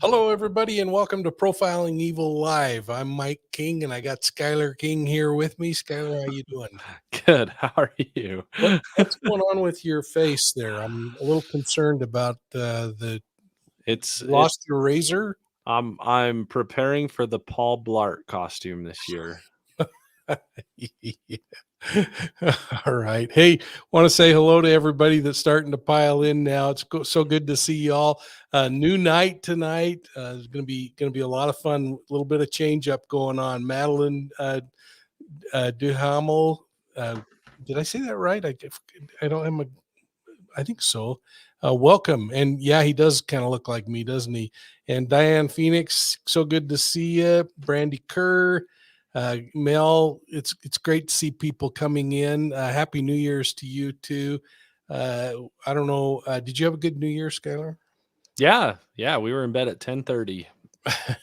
Hello, everybody, and welcome to Profiling Evil Live. I'm Mike King, and I got Skyeler King here with me. Skyeler, how you doing? Good. How are you? What's going on with your face there? I'm a little concerned about It's lost your razor. I'm preparing for the Paul Blart costume this year. All right. Hey, want to say hello to everybody that's starting to pile in now. It's so good to see y'all. New night tonight. It's gonna be a lot of fun. A little bit of change up going on. Madeline Duhamel. Did I say that right? I don't have my. I think so. Welcome, and yeah, he does kind of look like me, doesn't he? And Diane Phoenix, so good to see you. Brandy Kerr, Mel, it's great to see people coming in. Happy New Year's to you too. I don't know. Did you have a good New Year, Skyeler? Yeah, we were in bed at 10:30.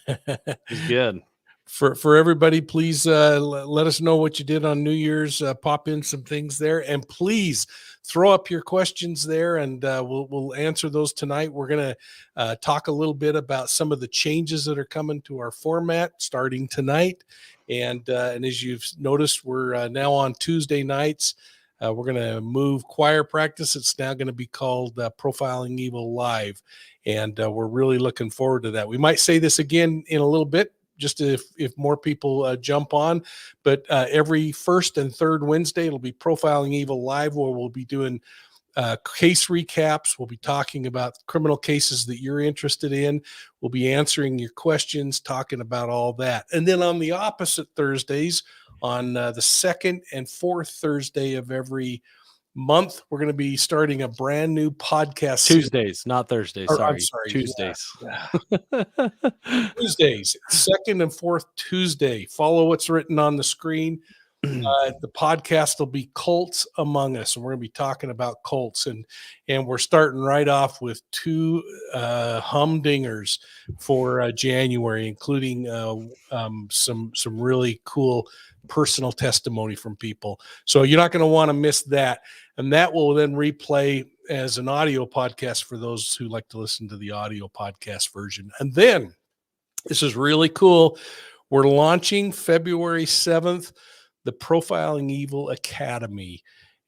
It was good. For everybody, please let us know what you did on New Year's. Pop in some things there, and please throw up your questions there, and we'll answer those tonight. We're going to talk a little bit about some of the changes that are coming to our format starting tonight, and as you've noticed, we're now on Tuesday nights. We're going to move choir practice. It's now going to be called Profiling Evil Live, and we're really looking forward to that. We might say this again in a little bit, just if more people jump on. But every first and third Wednesday, it'll be Profiling Evil Live, where we'll be doing case recaps. We'll be talking about criminal cases that you're interested in. We'll be answering your questions, talking about all that. And then on the opposite Thursdays, on the second and fourth Thursday of every month, we're going to be starting a brand new podcast Tuesdays, not Thursdays. I'm sorry, sorry. Tuesdays. Tuesdays, second and fourth Tuesday. Follow what's written on the screen. The podcast will be Cults Among Us, and we're going to be talking about cults, and we're starting right off with two humdingers for January, including some really cool personal testimony from people. So you're not going to want to miss that, and that will then replay as an audio podcast for those who like to listen to the audio podcast version. And then this is really cool. We're launching February 7th, the Profiling Evil Academy.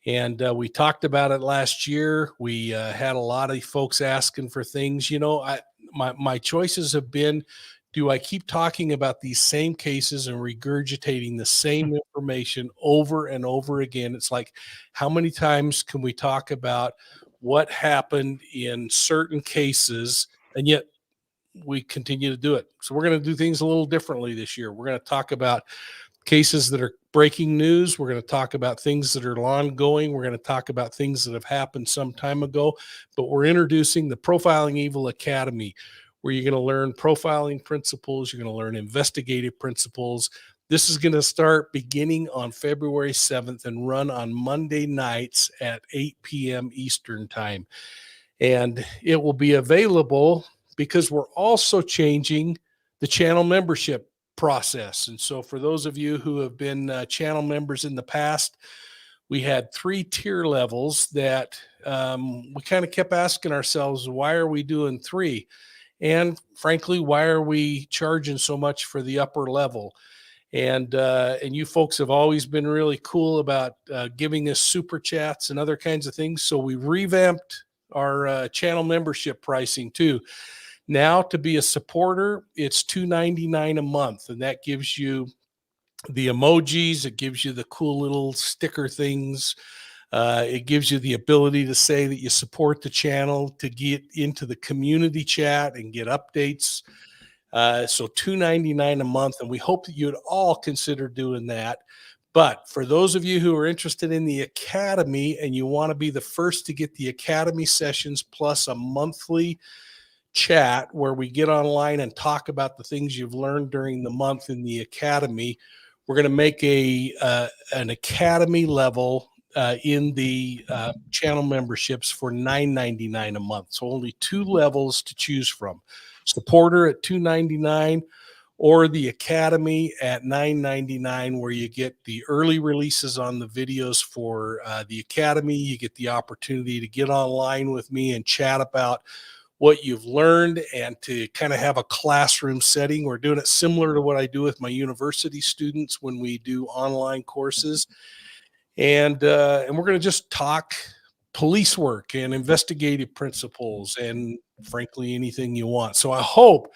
And we talked about it last year. We had a lot of folks asking for things. You know, my choices have been, do I keep talking about these same cases and regurgitating the same information over and over again? It's like, how many times can we talk about what happened in certain cases, and yet we continue to do it? So we're going to do things a little differently this year. We're going to talk about cases that are breaking news. We're going to talk about things that are ongoing. We're going to talk about things that have happened some time ago. But we're introducing the Profiling Evil Academy, where you're going to learn profiling principles. You're going to learn investigative principles. This is going to start beginning on February 7th and run on Monday nights at 8 p.m. Eastern time. And it will be available because we're also changing the channel membership process. And so for those of you who have been channel members in the past, we had 3 tier levels that we kind of kept asking ourselves, why are we doing 3? And frankly, why are we charging so much for the upper level? And you folks have always been really cool about giving us super chats and other kinds of things. So we revamped our channel membership pricing too. Now, to be a supporter, it's $2.99 a month, and that gives you the emojis. It gives you the cool little sticker things. It gives you the ability to say that you support the channel, to get into the community chat and get updates. So $2.99 a month, and we hope that you'd all consider doing that. But for those of you who are interested in the Academy and you want to be the first to get the Academy sessions plus a monthly chat where we get online and talk about the things you've learned during the month in the Academy, we're going to make an Academy level in the channel memberships for $9.99 a month. So only 2 levels to choose from: supporter at $2.99 or the Academy at $9.99, where you get the early releases on the videos for the Academy. You get the opportunity to get online with me and chat about what you've learned and to kind of have a classroom setting. We're doing it similar to what I do with my university students when we do online courses. And we're going to just talk police work and investigative principles and frankly anything you want. So I hope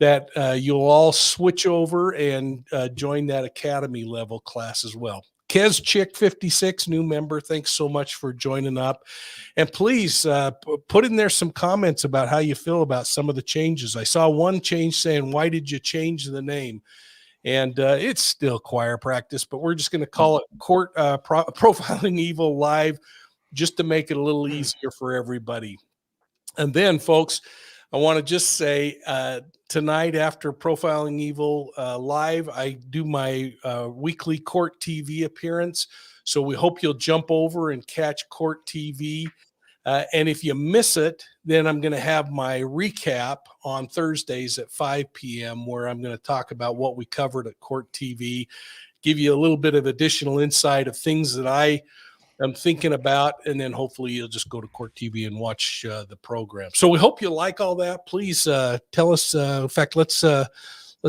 that you'll all switch over and join that academy level class as well. Kez Chick 56, new member, thanks so much for joining up. And please put in there some comments about how you feel about some of the changes. I saw one change saying, why did you change the name? And it's still choir practice, but we're just going to call it Profiling Evil Live just to make it a little easier for everybody. And then, folks, I want to just say tonight after Profiling Evil Live, I do my weekly Court TV appearance. So we hope you'll jump over and catch Court TV. And if you miss it, then I'm going to have my recap on Thursdays at 5 p.m. where I'm going to talk about what we covered at Court TV, give you a little bit of additional insight of things that I am thinking about, and then hopefully you'll just go to Court TV and watch the program. So we hope you like all that. Please tell us. In fact, let's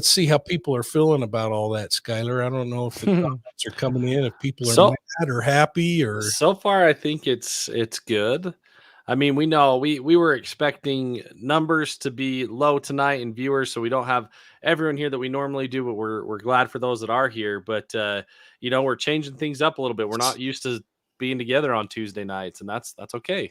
see how people are feeling about all that, Skyeler. I don't know if the comments are coming in, if people are mad or happy or. So far, I think it's good. I mean, we know we were expecting numbers to be low tonight in viewers, so we don't have everyone here that we normally do, but we're glad for those that are here. But we're changing things up a little bit. We're not used to being together on Tuesday nights, and that's okay.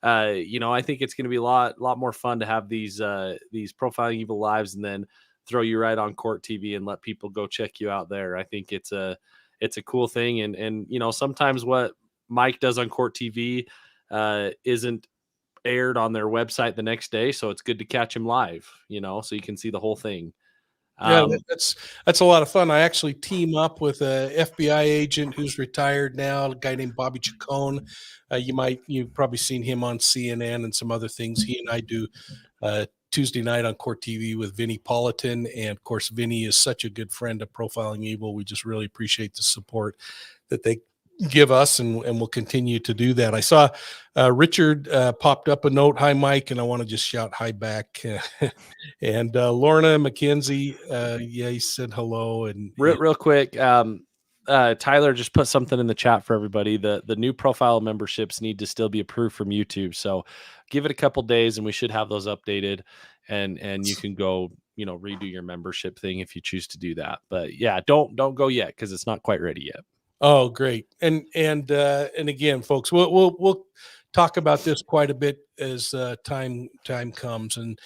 I think it's going to be a lot more fun to have these Profiling Evil lives and then throw you right on Court TV and let people go check you out there. I think it's a cool thing, and sometimes what Mike does on Court TV isn't aired on their website the next day, so it's good to catch him live, so you can see the whole thing. Yeah, that's a lot of fun. I actually team up with a FBI agent who's retired now, a guy named Bobby Chacon. You've probably seen him on CNN and some other things. He and I do Tuesday night on Court TV with Vinnie Politan, and of course, Vinnie is such a good friend of Profiling Evil. We just really appreciate the support that they give us, and we'll continue to do that. I saw Richard popped up a note, hi Mike, and I want to just shout hi back. And Lorna McKenzie, he said hello. And real quick, Tyler just put something in the chat for everybody. The new profile memberships need to still be approved from YouTube, so give it a couple days and we should have those updated, and you can go redo your membership thing if you choose to do that. But yeah, don't go yet because it's not quite ready yet. Oh, great. And again, folks, we'll talk about this quite a bit as time comes, and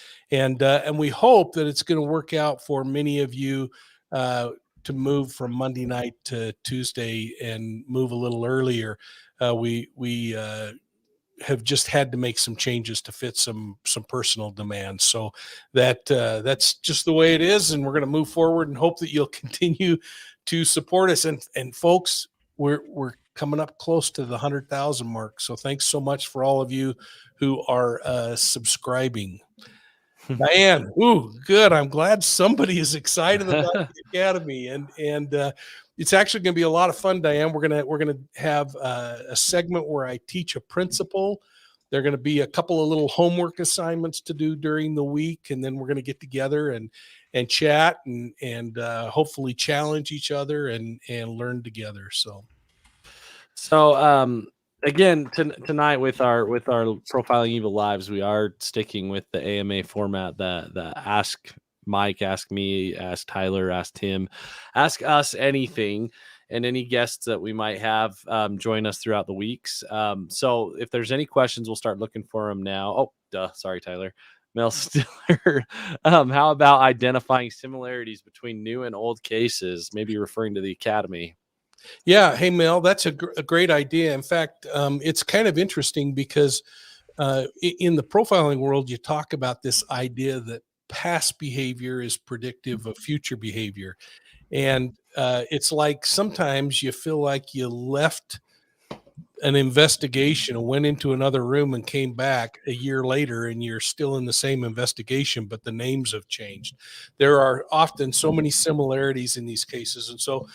we hope that it's going to work out for many of you to move from Monday night to Tuesday and move a little earlier. We have just had to make some changes to fit some personal demands. So that's just the way it is, and we're going to move forward and hope that you'll continue to support us. And folks, we're coming up close to the 100,000 mark. So thanks so much for all of you who are subscribing. Diane, good. I'm glad somebody is excited about the Academy, and it's actually going to be a lot of fun, Diane. We're gonna have a segment where I teach a principle. There are going to be a couple of little homework assignments to do during the week, and then we're going to get together and chat and hopefully challenge each other and learn together. So again, tonight with our Profiling Evil lives, we are sticking with the AMA format, the ask Mike, ask me, ask Tyler, ask Tim, ask us anything, and any guests that we might have join us throughout the weeks. So if there's any questions, we'll start looking for them now. Sorry, Tyler. Mel Stiller. How about identifying similarities between new and old cases, maybe referring to the Academy? Yeah. Hey, Mel, that's a great idea. In fact, it's kind of interesting because in the profiling world, you talk about this idea that past behavior is predictive of future behavior. And it's like sometimes you feel like you left an investigation and went into another room and came back a year later and you're still in the same investigation, but the names have changed. There are often so many similarities in these cases. And so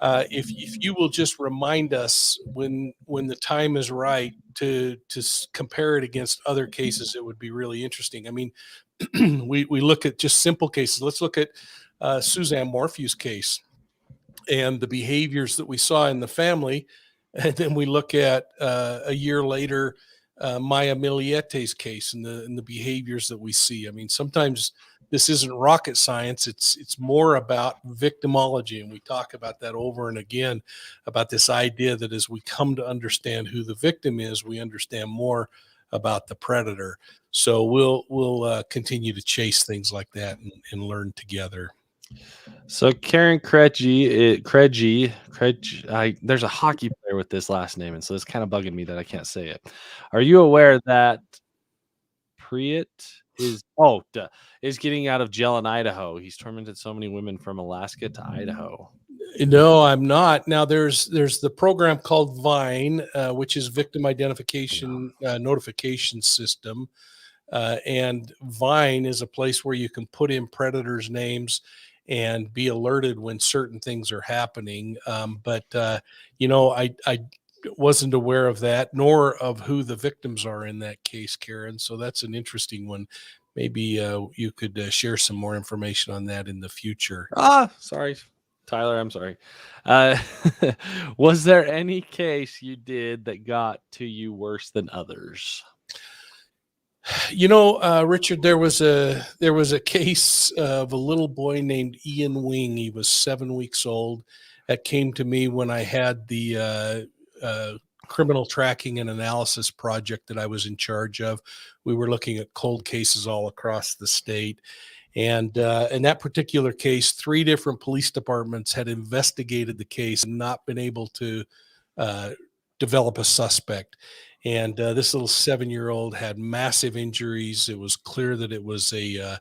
if you will just remind us when the time is right to compare it against other cases, it would be really interesting. I mean, we look at just simple cases. Let's look at Suzanne Morphew's case and the behaviors that we saw in the family. And then we look at a year later, Maya Miliete's case and the behaviors that we see. I mean, sometimes this isn't rocket science. It's more about victimology, and we talk about that over and again about this idea that as we come to understand who the victim is, we understand more about the predator. So we'll continue to chase things like that and learn together. So Karen Kredgy, there's a hockey player with this last name, and so it's kind of bugging me that I can't say it. Are you aware that Priet is getting out of jail in Idaho? He's tormented so many women from Alaska to Idaho. No, I'm not. Now there's the program called Vine, which is Victim Identification Notification System, and Vine is a place where you can put in predators' names and be alerted when certain things are happening. But I wasn't aware of that, nor of who the victims are in that case, Karen. So that's an interesting one. Maybe you could share some more information on that in the future. Sorry, Tyler. I'm sorry. Uh, was there any case you did that got to you worse than others? Richard, there was a case of a little boy named Ian Wing. He was 7 weeks old. That came to me when I had the criminal tracking and analysis project that I was in charge of. We were looking at cold cases all across the state. And in that particular case, 3 different police departments had investigated the case and not been able to uh, develop a suspect. And this little 7-year-old had massive injuries. It was clear that it was a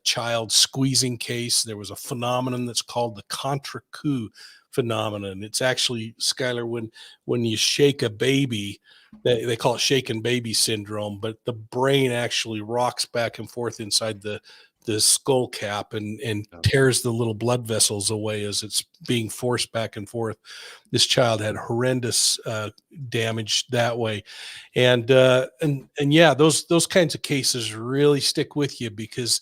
child squeezing case. There was a phenomenon that's called the contra coup phenomenon. It's actually, Skyeler, when you shake a baby, they call it shaken baby syndrome, but the brain actually rocks back and forth inside the skull cap and tears the little blood vessels away as it's being forced back and forth. This child had horrendous damage that way, and yeah, those kinds of cases really stick with you because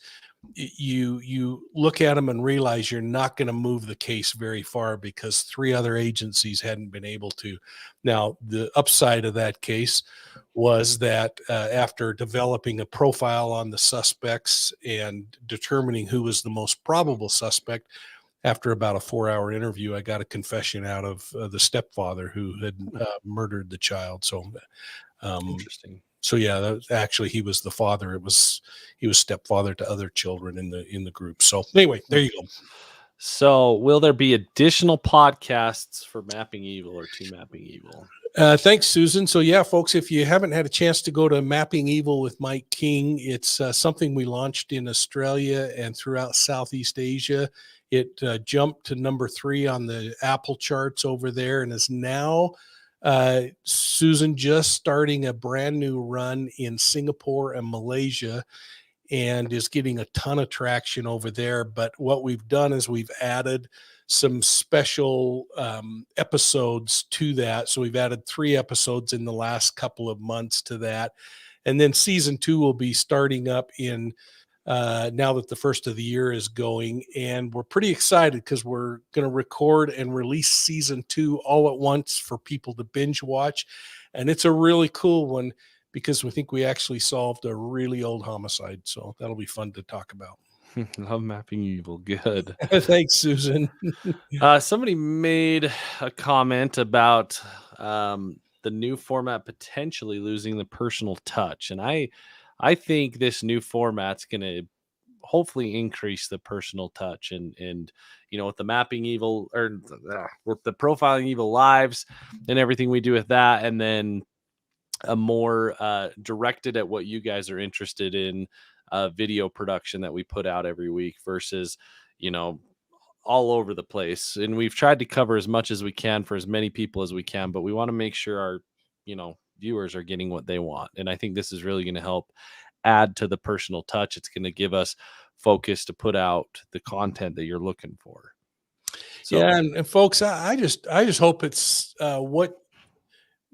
you look at them and realize you're not going to move the case very far because 3 other agencies hadn't been able to. Now, the upside of that case was that after developing a profile on the suspects and determining who was the most probable suspect, after about a 4-hour interview, I got a confession out of the stepfather who had murdered the child. So, Interesting. so yeah, actually he was the father. He was stepfather to other children in the group. So anyway, there you go. So, will there be additional podcasts for Mapping Evil or to Mapping Evil? Thanks, Susan. So yeah, folks, if you haven't had a chance to go to Mapping Evil with Mike King, it's something we launched in Australia and throughout Southeast Asia. It jumped to number 3 on the Apple charts over there and is now, Susan, just starting a brand new run in Singapore and Malaysia and is getting a ton of traction over there. But what we've done is we've added some special episodes to that. So we've added 3 episodes in the last couple of months to that. And then season 2 will be starting up in now that the first of the year is going. And we're pretty excited because we're going to record and release season 2 all at once for people to binge watch. And it's a really cool one because we think we actually solved a really old homicide. So that'll be fun to talk about. Love Mapping Evil. Good. Thanks, Susan. Somebody made a comment about the new format potentially losing the personal touch, and I think this new format's going to hopefully increase the personal touch and with the Mapping Evil or with the Profiling Evil lives and everything we do with that, and then a more directed at what you guys are interested in video production that we put out every week versus all over the place, and we've tried to cover as much as we can for as many people as we can, but we want to make sure our, viewers are getting what they want. And I think this is really going to help add to the personal touch. It's going to give us focus to put out the content that you're looking for. So, yeah, and folks, I just hope it's what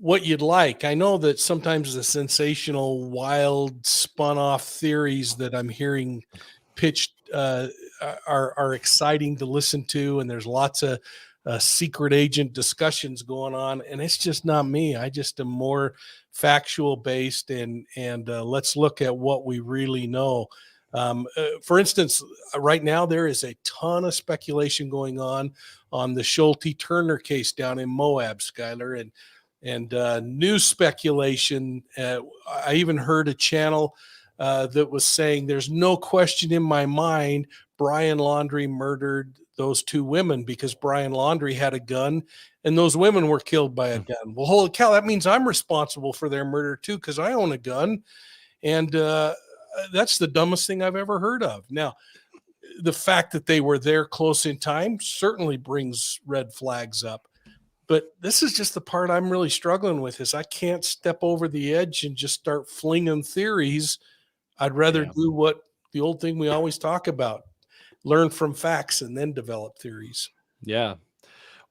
you'd like. I know that sometimes the sensational, wild, spun off theories that I'm hearing pitched are exciting to listen to, and there's lots of secret agent discussions going on, and it's just not me. I just am more factual based, and let's look at what we really know. For instance, right now there is a ton of speculation going on the Schulte Turner case down in Moab, Skyeler, and news speculation. I even heard a channel that was saying there's no question in my mind Brian Laundrie murdered those two women because Brian Laundrie had a gun and those women were killed by a gun. Well, holy cow, that means I'm responsible for their murder too because I own a gun. And that's the dumbest thing I've ever heard of. Now, the fact that they were there close in time certainly brings red flags up. But this is just the part I'm really struggling with is I can't step over the edge and just start flinging theories. I'd rather do what the old thing we always talk about, learn from facts and then develop theories. Yeah.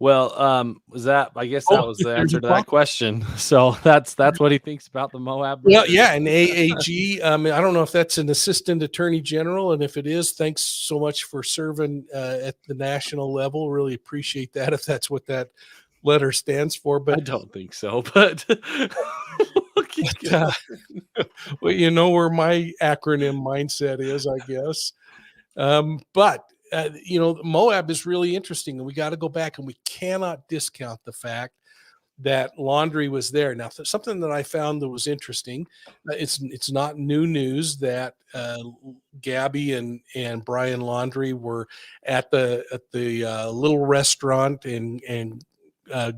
Well, I guess that was the answer to that question. So that's what he thinks about the Moab. Well, yeah. And AAG, I don't know if that's an assistant attorney general. And if it is, thanks so much for serving at the national level. Really appreciate that if that's what that letter stands for. But I don't think so, but well, you know where my acronym mindset is, I guess. But Moab is really interesting, and we got to go back, and we cannot discount the fact that Laundrie was there. Now, something that I found that was interesting, it's not new news that Gabby and Brian Laundrie were at the little restaurant and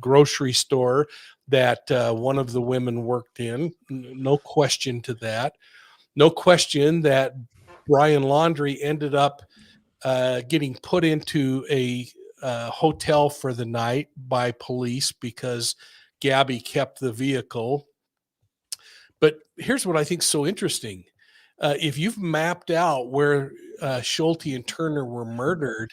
grocery store that one of the women worked in. No question to that. No question that Brian Laundrie ended up getting put into a hotel for the night by police because Gabby kept the vehicle. But here's what I think is so interesting. If you've mapped out where Schulte and Turner were murdered,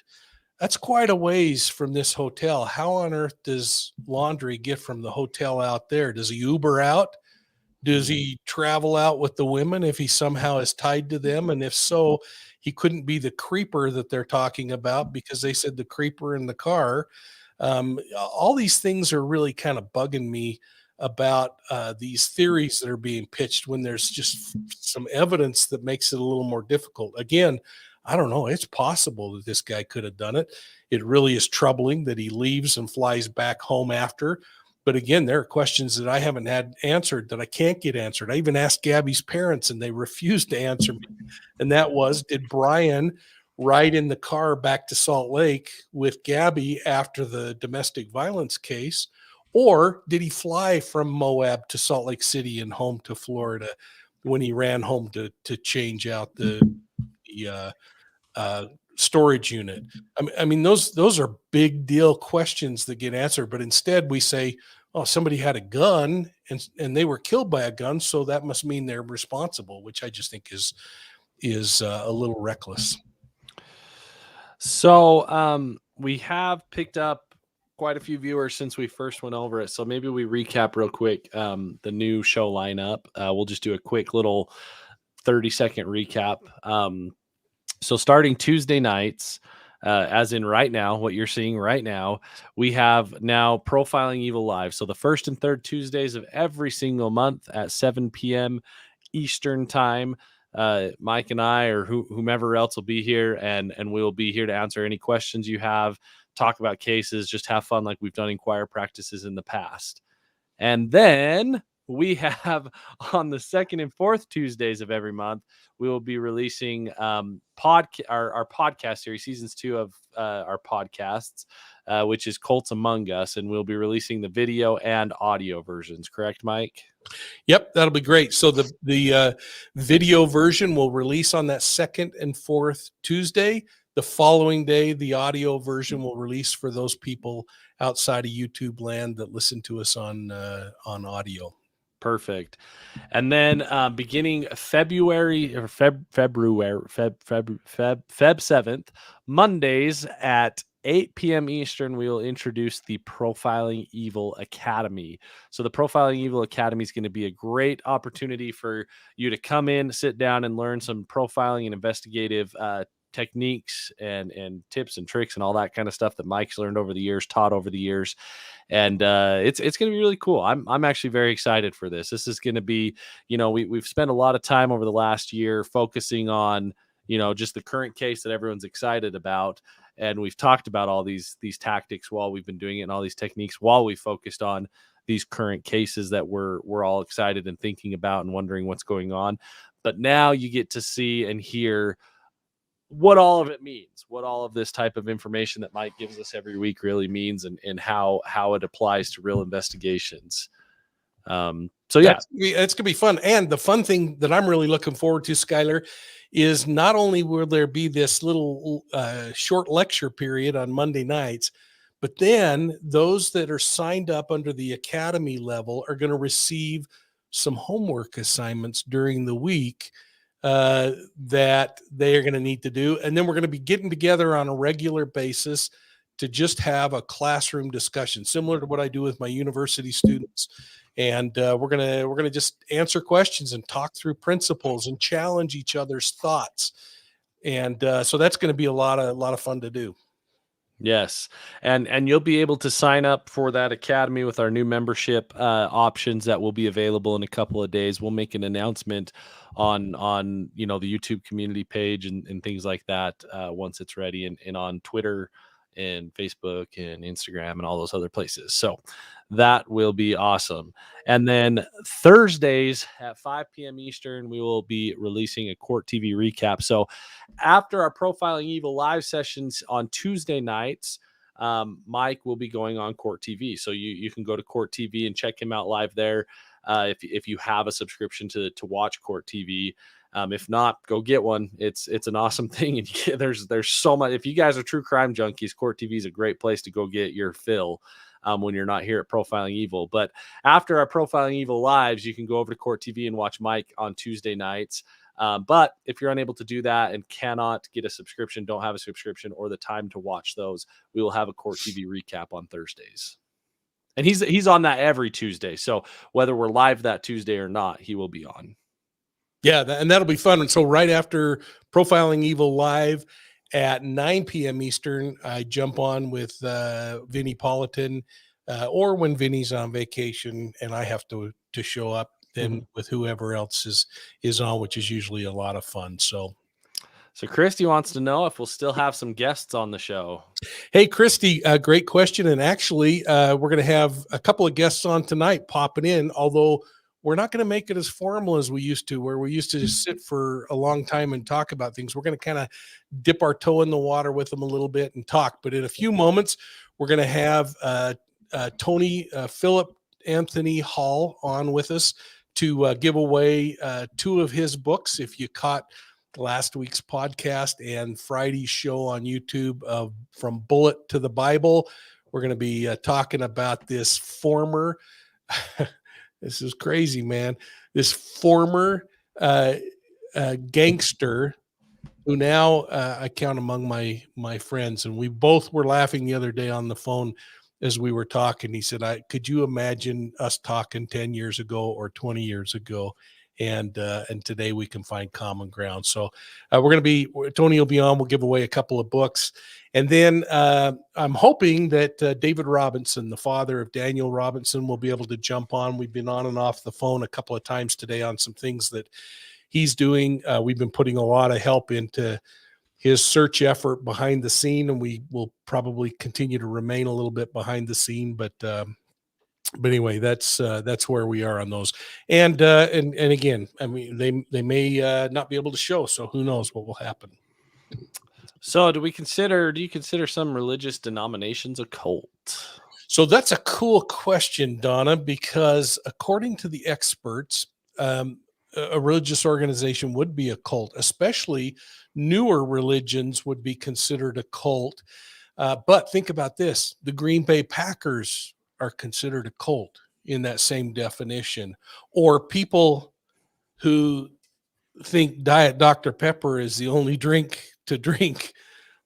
that's quite a ways from this hotel. How on earth does Laundrie get from the hotel out there? Does he Uber out? Does he travel out with the women if he somehow is tied to them? And if so, he couldn't be the creeper that they're talking about because they said the creeper in the car. All these things are really kind of bugging me about these theories that are being pitched when there's just some evidence that makes it a little more difficult. Again, I don't know. It's possible that this guy could have done it. It really is troubling that he leaves and flies back home after. But again, there are questions that I haven't had answered that I can't get answered. I even asked Gabby's parents and they refused to answer me. And that was, did Brian ride in the car back to Salt Lake with Gabby after the domestic violence case? Or did he fly from Moab to Salt Lake City and home to Florida when he ran home to change out the storage unit? I mean, those are big deal questions that get answered, but instead we say, oh, somebody had a gun and they were killed by a gun, so that must mean they're responsible, which I just think is a little reckless. So we have picked up quite a few viewers since we first went over it. So maybe we recap real quick the new show lineup. We'll just do a quick little 30-second recap. So starting Tuesday nights, as in right now, what you're seeing right now, we have now Profiling Evil Live. So the first and third Tuesdays of every single month at 7 p.m. Eastern time, Mike and I or whomever else will be here, and we'll be here to answer any questions you have, talk about cases, just have fun like we've done in choir practices in the past. And then we have on the second and fourth Tuesdays of every month, we will be releasing our podcast series, seasons 2 of our podcasts, which is Cults Among Us, and we'll be releasing the video and audio versions. Correct, Mike? Yep, that'll be great. So the video version will release on that second and fourth Tuesday. the following day, the audio version will release for those people outside of YouTube land that listen to us on audio. Perfect. And then beginning February 7th, Mondays at 8 p.m. Eastern, we will introduce the Profiling Evil Academy. So the Profiling Evil Academy is going to be a great opportunity for you to come in, sit down, and learn some profiling and investigative techniques and tips and tricks and all that kind of stuff that Mike's learned over the years, taught over the years. And it's going to be really cool. I'm actually very excited for this. This is going to be, we've spent a lot of time over the last year focusing on, just the current case that everyone's excited about. And we've talked about all these tactics while we've been doing it, and all these techniques while we focused on these current cases that we're all excited and thinking about and wondering what's going on. But now you get to see and hear what all of it means, what all of this type of information that Mike gives us every week really means, and how it applies to real investigations. So yeah, it's gonna be fun. And the fun thing that I'm really looking forward to, Skyeler, is not only will there be this little short lecture period on Monday nights, but then those that are signed up under the academy level are going to receive some homework assignments during the week that they are going to need to do. And then we're going to be getting together on a regular basis to just have a classroom discussion, similar to what I do with my university students. And we're gonna just answer questions and talk through principles and challenge each other's thoughts. And so that's going to be a lot of fun to do. yes, and you'll be able to sign up for that academy with our new membership options that will be available in a couple of days. We'll make an announcement on the YouTube community page and things like that once it's ready, and on Twitter and Facebook and Instagram and all those other places. So that will be awesome. And then Thursdays at 5 p.m. Eastern, we will be releasing a Court TV recap. So after our Profiling Evil live sessions on Tuesday nights, Mike will be going on Court TV. So you can go to Court TV and check him out live there if you have a subscription to watch Court TV. If not, go get one. It's an awesome thing, and there's so much. If you guys are true crime junkies, Court TV is a great place to go get your fill when you're not here at Profiling Evil. But after our Profiling Evil lives, you can go over to Court TV and watch Mike on Tuesday nights. But if you're unable to do that and cannot get a subscription, don't have a subscription or the time to watch those, we will have a Court TV recap on Thursdays. And he's on that every Tuesday. So whether we're live that Tuesday or not, he will be on. Yeah, and that'll be fun. And so right after Profiling Evil live at 9 p.m. Eastern, I jump on with Vinny Politan, or when Vinny's on vacation and I have to show up, then with whoever else is on, which is usually a lot of fun. So Christy wants to know if we'll still have some guests on the show. Hey, Christy, great question. And actually, we're going to have a couple of guests on tonight popping in, although we're not going to make it as formal as we used to, where we used to just sit for a long time and talk about things. We're going to kind of dip our toe in the water with them a little bit and talk. But in a few moments, we're going to have Tony Philip Anthony Hall on with us to give away 2 of his books. If you caught last week's podcast and Friday's show on YouTube of From Bullet to the Bible, we're going to be talking about this former this is crazy, man. This former gangster who now I count among my friends. And we both were laughing the other day on the phone as we were talking. He said, could you imagine us talking 10 years ago or 20 years ago? And today we can find common ground. So Tony will be on. We'll give away a couple of books. And then I'm hoping that David Robinson, the father of Daniel Robinson, will be able to jump on. We've been on and off the phone a couple of times today on some things that he's doing. We've been putting a lot of help into his search effort behind the scene, and we will probably continue to remain a little bit behind the scene. But anyway, that's where we are on those. And again, I mean, they may not be able to show, so who knows what will happen. So do you consider some religious denominations a cult? So that's a cool question, Donna, because according to the experts, a religious organization would be a cult, especially newer religions would be considered a cult. But think about this. The Green Bay Packers are considered a cult in that same definition, or people who think Diet Dr. Pepper is the only drink to drink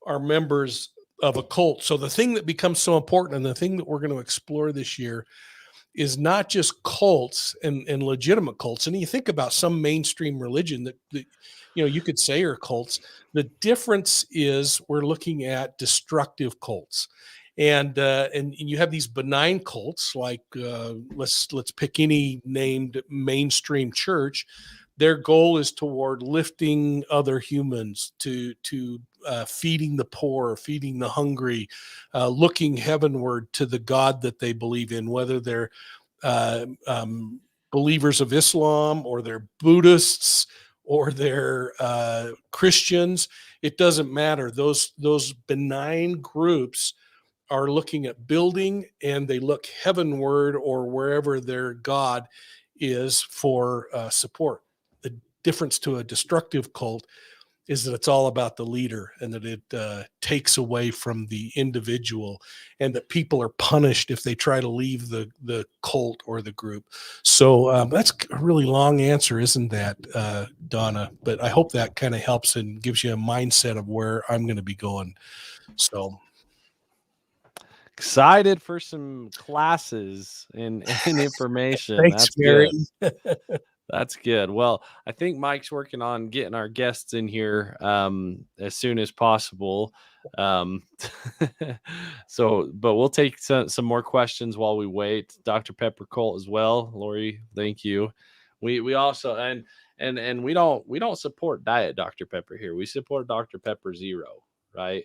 are members of a cult. So the thing that becomes so important, and the thing that we're going to explore this year, is not just cults and legitimate cults. And you think about some mainstream religion that you could say are cults. The difference is we're looking at destructive cults. And you have these benign cults like let's pick any named mainstream church. Their goal is toward lifting other humans, to feeding the poor, feeding the hungry, looking heavenward to the God that they believe in, whether they're believers of Islam or they're Buddhists or they're Christians. It doesn't matter. Those benign groups are looking at building, and they look heavenward or wherever their God is for support. The difference to a destructive cult is that it's all about the leader, and that it takes away from the individual, and that people are punished if they try to leave the cult or the group. So that's a really long answer, isn't that, Donna? But I hope that kind of helps and gives you a mindset of where I'm going to be going. So excited for some classes and information. thanks, That's Mary. good. That's good. Well, I think Mike's working on getting our guests in here as soon as possible. But we'll take some more questions while we wait. Dr. Pepper Colt as well. Lori, thank you. We also and we don't support Diet Dr. Pepper here. We support Dr. Pepper Zero, right?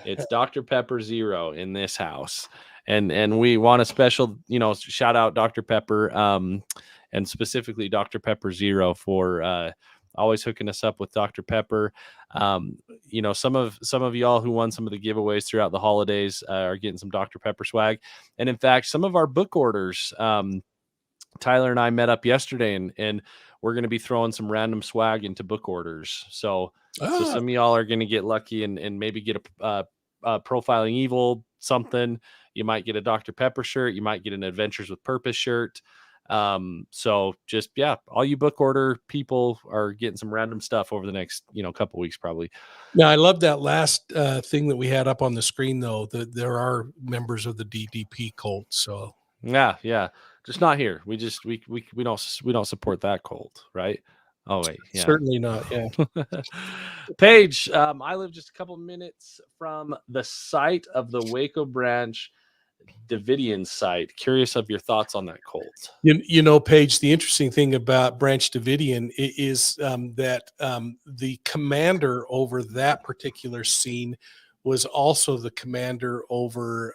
It's Dr. Pepper Zero in this house. And we want a special, shout out Dr. Pepper, and specifically Dr. Pepper Zero for always hooking us up with Dr. Pepper. Some of y'all who won some of the giveaways throughout the holidays are getting some Dr. Pepper swag. And in fact, some of our book orders, Tyler and I met up yesterday, and we're going to be throwing some random swag into book orders. So some of y'all are going to get lucky and maybe get a Profiling Evil something. You might get a Dr. Pepper shirt. You might get an Adventures with Purpose shirt. So just, all you book order people are getting some random stuff over the next, couple weeks, probably. Yeah. I love that last thing that we had up on the screen, though, that there are members of the DDP cult. So yeah. Just not here. We don't support that cult, right? Oh wait, yeah. Certainly not. Yeah. Paige, I live just a couple minutes from the site of the Waco Branch Davidian site. Curious of your thoughts on that cult. Paige, the interesting thing about Branch Davidian is that the commander over that particular scene was also the commander over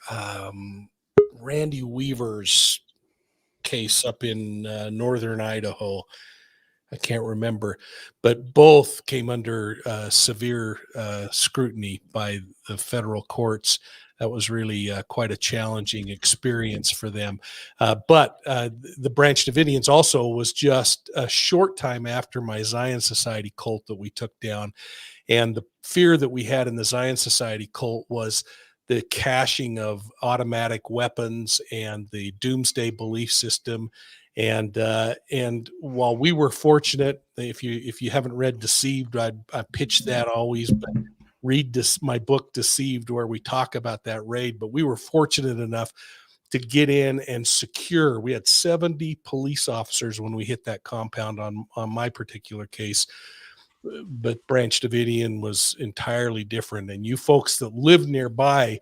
Randy Weaver's case up in northern Idaho. I can't remember, but both came under severe scrutiny by the federal courts. That was really quite a challenging experience for them. But the Branch Davidians also was just a short time after my Zion Society cult that we took down. And the fear that we had in the Zion Society cult was the caching of automatic weapons and the doomsday belief system. And while we were fortunate, if you haven't read Deceived, I pitch that always, but read my book Deceived, where we talk about that raid. But we were fortunate enough to get in and secure. We had 70 police officers when we hit that compound on my particular case. But Branch Davidian was entirely different. And you folks that live nearby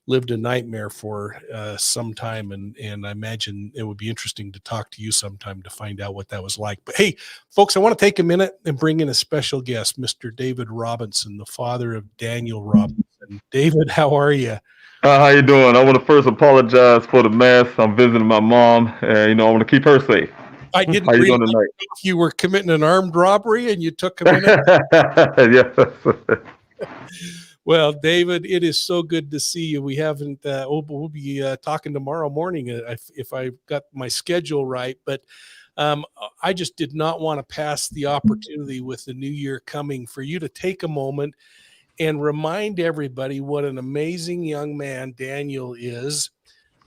lived a nightmare for some time. And I imagine it would be interesting to talk to you sometime to find out what that was like. But hey, folks, I want to take a minute and bring in a special guest, Mr. David Robinson, the father of Daniel Robinson. David, how are you? How you doing? I want to first apologize for the mess. I'm visiting my mom, and I want to keep her safe. I didn't How you realize doing tonight? if you were committing an armed robbery and you took a minute. Yes. Well, David, it is so good to see you. We haven't, we'll be talking tomorrow morning if I got my schedule right. But I just did not want to pass the opportunity with the new year coming for you to take a moment and remind everybody what an amazing young man Daniel is,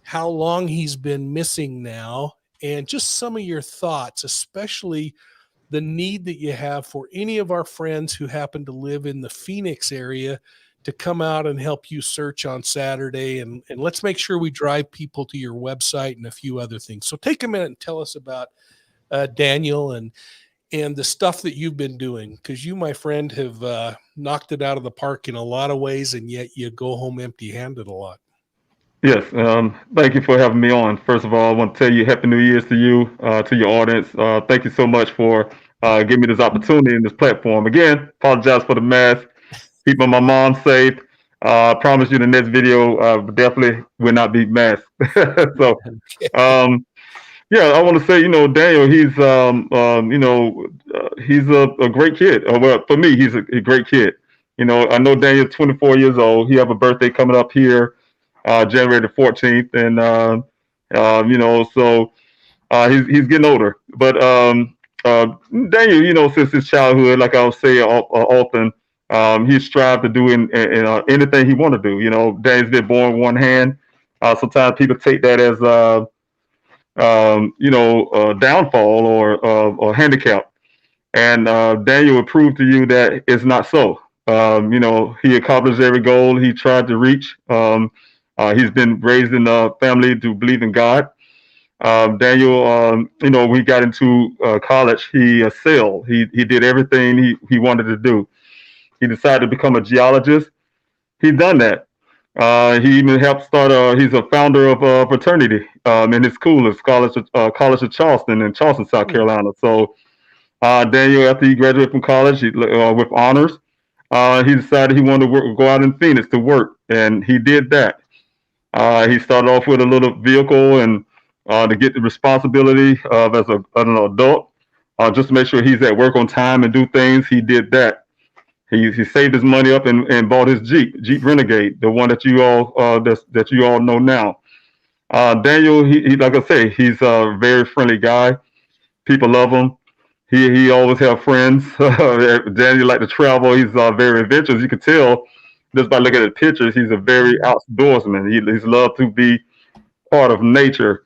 how long he's been missing now, and just some of your thoughts, especially the need that you have for any of our friends who happen to live in the Phoenix area to come out and help you search on Saturday. And let's make sure we drive people to your website and a few other things. So take a minute and tell us about Daniel and the stuff that you've been doing, because you, my friend, have knocked it out of the park in a lot of ways, and yet you go home empty-handed a lot. Yes, thank you for having me on. First of all, I want to tell you Happy New Year's to you, to your audience. Thank you so much for giving me this opportunity and this platform. Again, apologize for the mess. Keeping my mom safe. I promise you the next video definitely will not be masked. So, yeah, I want to say, Daniel, he's a great kid. Well, for me, he's a great kid. I know Daniel's 24 years old. He have a birthday coming up here, January the 14th, and so he's getting older. But Daniel, since his childhood, like I was saying often, he strived to do in anything he want to do. Daniel's been born with one hand. Sometimes people take that as downfall or handicap. And Daniel would prove to you that it's not so. He accomplished every goal he tried to reach. He's been raised in a family to believe in God. Daniel, when he got into college, he excelled. He did everything he wanted to do. He decided to become a geologist. He's done that. He even helped start. He's a founder of a fraternity in his school, his College of Charleston in Charleston, South Carolina. So Daniel, after he graduated from college with honors, he decided he wanted to go out in Phoenix to work, and he did that. He started off with a little vehicle and to get the responsibility of as an adult, just to make sure he's at work on time and do things. He did that. He saved his money up and bought his Jeep Renegade, the one that you all know now. Daniel, he like I say, he's a very friendly guy. People love him. He always have friends. Daniel like to travel. He's very adventurous. You can tell just by looking at the pictures. He's a very outdoorsman. He's loved to be part of nature.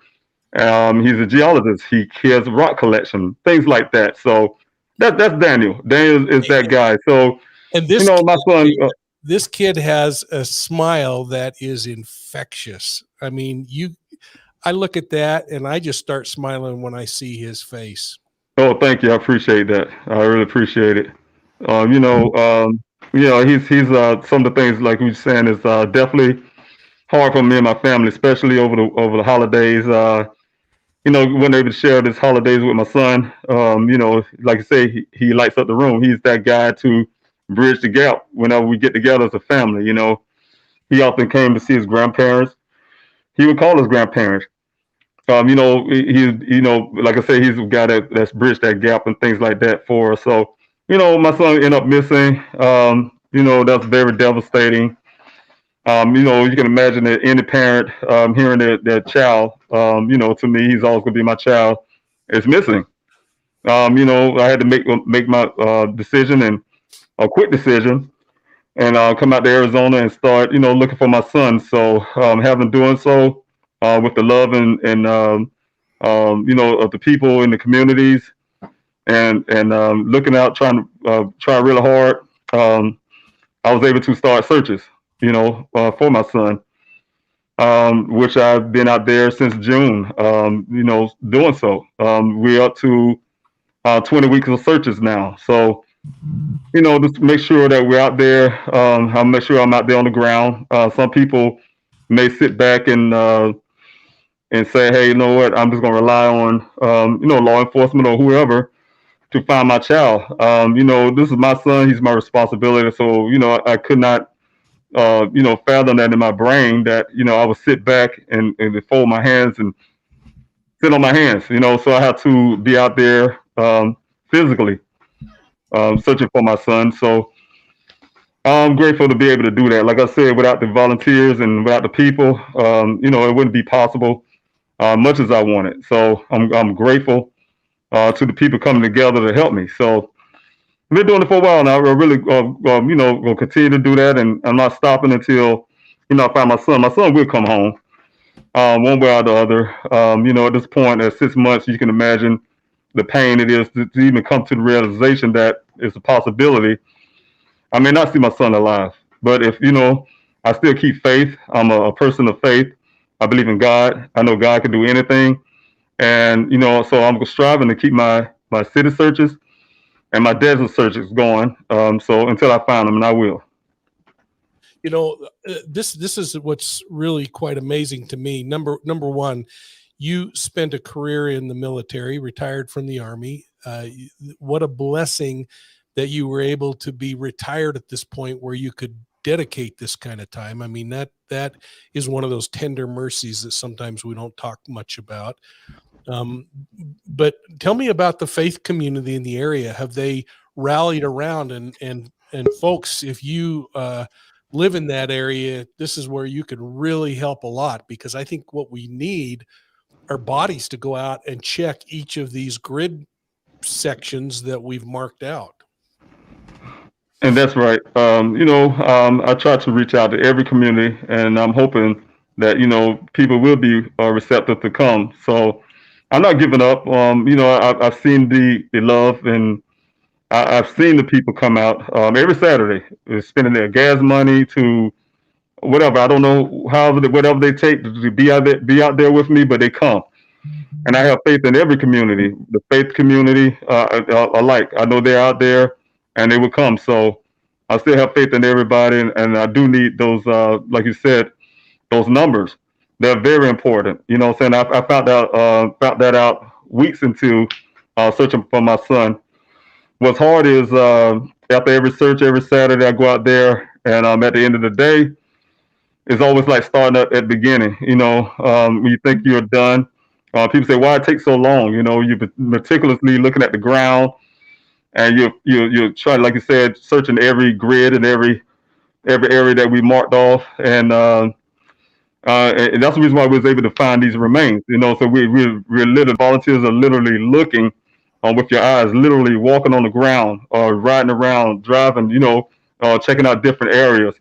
He's a geologist. He has a rock collection, things like that. So that's Daniel. Daniel is that guy. So. And this, my son, this kid has a smile that is infectious. I mean, I look at that and I just start smiling when I see his face. Oh, thank you. I appreciate that. I really appreciate it. He's some of the things like we were saying is definitely hard for me and my family, especially over the holidays. We weren't able to share this holidays with my son. Like I say, he lights up the room. He's that guy to bridge the gap whenever we get together as a family. He often came to see his grandparents. He would call his grandparents. Like I say, he's a guy that's bridged that gap and things like that for us. So, my son ended up missing. That's very devastating. You can imagine that any parent hearing their child, to me, he's always going to be my child, is missing. I had to make my decision and a quick decision and come out to Arizona and start, looking for my son. So having doing so with the love and of the people in the communities and looking out, trying to try really hard, I was able to start searches, for my son, which I've been out there since June, doing so. We're up to 20 weeks of searches now. So, just make sure that we're out there. I'll make sure I'm out there on the ground. Some people may sit back and say, hey, you know what? I'm just going to rely on, law enforcement or whoever to find my child. This is my son. He's my responsibility. So, I could not, fathom that in my brain that, I would sit back and fold my hands and sit on my hands, so I have to be out there physically. Searching for my son. So I'm grateful to be able to do that. Like I said, without the volunteers and without the people, it wouldn't be possible much as I wanted. So I'm grateful to the people coming together to help me. So I've been doing it for a while now. I really, will continue to do that, and I'm not stopping until, I find my son. My son will come home, one way or the other. At this point, at 6 months, you can imagine the pain it is to even come to the realization that it's a possibility. I may not see my son alive, but if, I still keep faith. I'm a person of faith. I believe in God. I know God can do anything. And, so I'm striving to keep my city searches and my desert searches going. So until I find them, and I will. This is what's really quite amazing to me. Number one, you spent a career in the military, retired from the Army. What a blessing that you were able to be retired at this point where you could dedicate this kind of time. I mean, that is one of those tender mercies that sometimes we don't talk much about. But tell me about the faith community in the area. Have they rallied around? And folks, if you live in that area, this is where you could really help a lot, because I think what we need are bodies to go out and check each of these grid sections that we've marked out. And that's right. I try to reach out to every community, and I'm hoping that, people will be receptive to come. So I'm not giving up. I've seen the love, and I've seen the people come out every Saturday, spending their gas money to whatever. I don't know whatever they take to be out there with me, but they come. And I have faith in every community, the faith community alike. I know they're out there, and they will come. So I still have faith in everybody, and I do need those, like you said, those numbers. They're very important. You know what I'm saying? I found that out weeks into searching for my son. What's hard is after every search, every Saturday, I go out there, and at the end of the day, it's always like starting up at the beginning. When you think you're done, people say, "Why it takes so long?" You've been meticulously looking at the ground, and you're trying, like you said, searching every grid and every area that we marked off, and that's the reason why we was able to find these remains. So we're literally, volunteers are literally looking with your eyes, literally walking on the ground or riding around, driving, checking out different areas.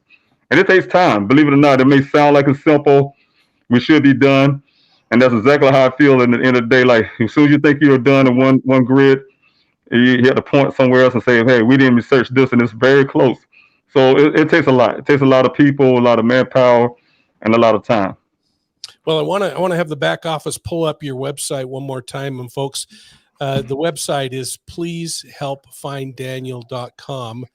And it takes time. Believe it or not, it may sound like it's simple. We should be done. And that's exactly how I feel in the end of the day. Like, as soon as you think you're done in one grid, you have to point somewhere else and say, "Hey, we didn't research this, and it's very close." So it takes a lot. It takes a lot of people, a lot of manpower, and a lot of time. Well, I want to have the back office pull up your website one more time. And folks, the website is pleasehelpfinddaniel.com.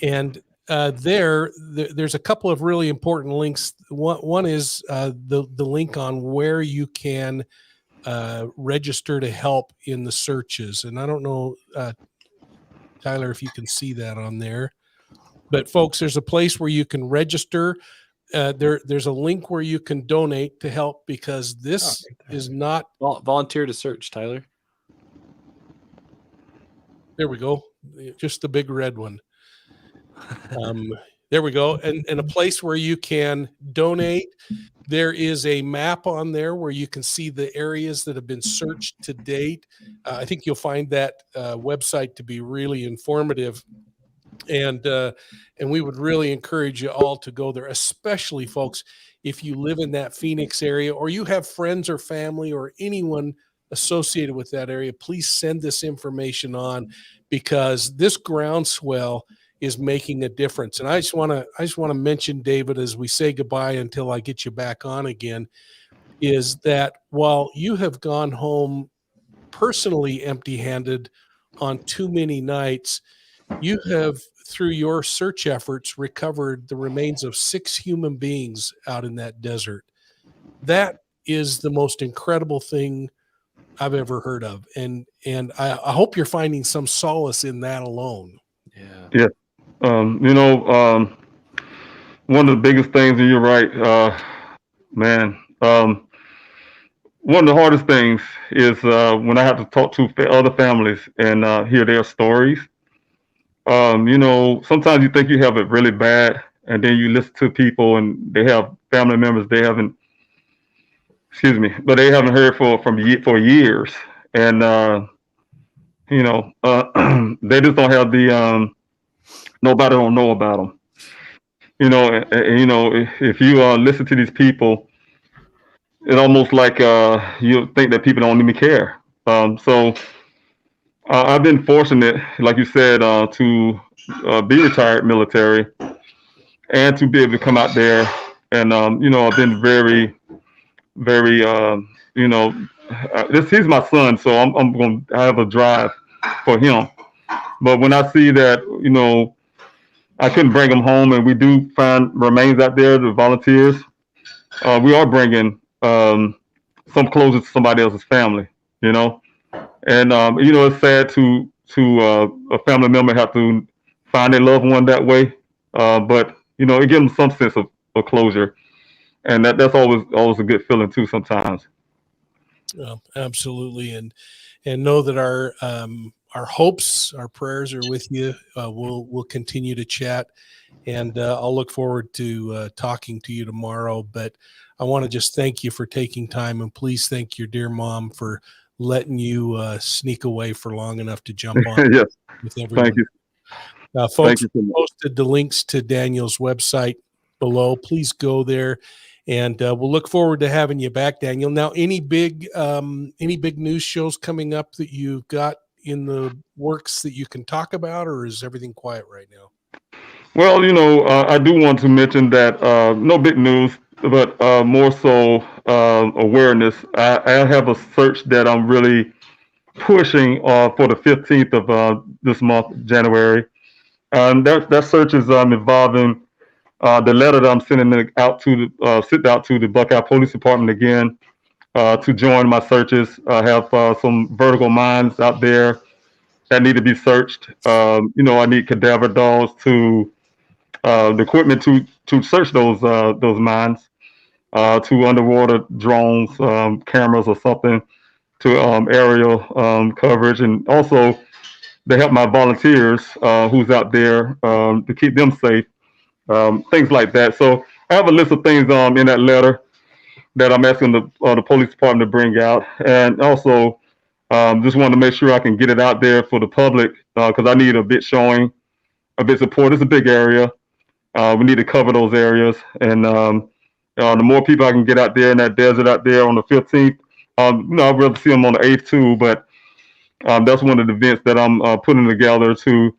And there's a couple of really important links. One is the link on where you can register to help in the searches. And I don't know, Tyler, if you can see that on there. But folks, there's a place where you can register. There's a link where you can donate to help, because this is not volunteer to search, Tyler. There we go. Just the big red one. There we go. And a place where you can donate. There is a map on there where you can see the areas that have been searched to date. I think you'll find that website to be really informative. And we would really encourage you all to go there, especially, folks, if you live in that Phoenix area, or you have friends or family or anyone associated with that area. Please send this information on, because this groundswell is making a difference. And I just want to mention, David, as we say goodbye until I get you back on again, is that while you have gone home personally empty-handed on too many nights, you have, through your search efforts, recovered the remains of 6 human beings out in that desert. That is the most incredible thing I've ever heard of. And I hope you're finding some solace in that alone. Yeah. One of the biggest things, and you're right, man. One of the hardest things is when I have to talk to other families and hear their stories. Sometimes you think you have it really bad, and then you listen to people and they have family members they haven't heard for years. And You know, they just don't have the nobody don't know about them. You know, you know, if you listen to these people, it's almost like you think that people don't even care. So I've been fortunate, like you said, to be retired military and to be able to come out there. And you know, I've been very, you know, this he's my son, so I'm going to have a drive for him. But when I see that, you know, I couldn't bring him home, and we do find remains out there, the volunteers. We are bringing some closure to somebody else's family, you know. And you know, it's sad to a family member have to find their loved one that way. But you know, it gives them some sense of closure, and that's always a good feeling too. Sometimes. Absolutely, and know that our hopes, our prayers are with you. We'll continue to chat, and I'll look forward to talking to you tomorrow. But I want to just thank you for taking time, and please thank your dear mom for letting you sneak away for long enough to jump on Yes. with everyone. Thank you. Folks, Thank you so much. posted the links to Daniel's website below. Please go there, and we'll look forward to having you back, Daniel. Now, any big news shows coming up that you've got in the works that you can talk about, or is everything quiet right now? Well, you know, I do want to mention that no big news, but more so awareness. I have a search that I'm really pushing for the 15th of this month, January. That search is involving the letter that I'm sending out to sent out to the Buckeye Police Department again to join my searches. I have some vertical mines out there that need to be searched. You know, I need cadaver dogs to the equipment to search those mines, to underwater drones, cameras, or something to aerial coverage, and also to help my volunteers who's out there to keep them safe, things like that. So I have a list of things in that letter that I'm asking the police department to bring out, and also just wanted to make sure I can get it out there for the public because I need a bit showing, a bit support. It's a big area. We need to cover those areas, and the more people I can get out there in that desert out there on the 15th, you know, I'd rather see them on the 8th too. But that's one of the events that I'm putting together to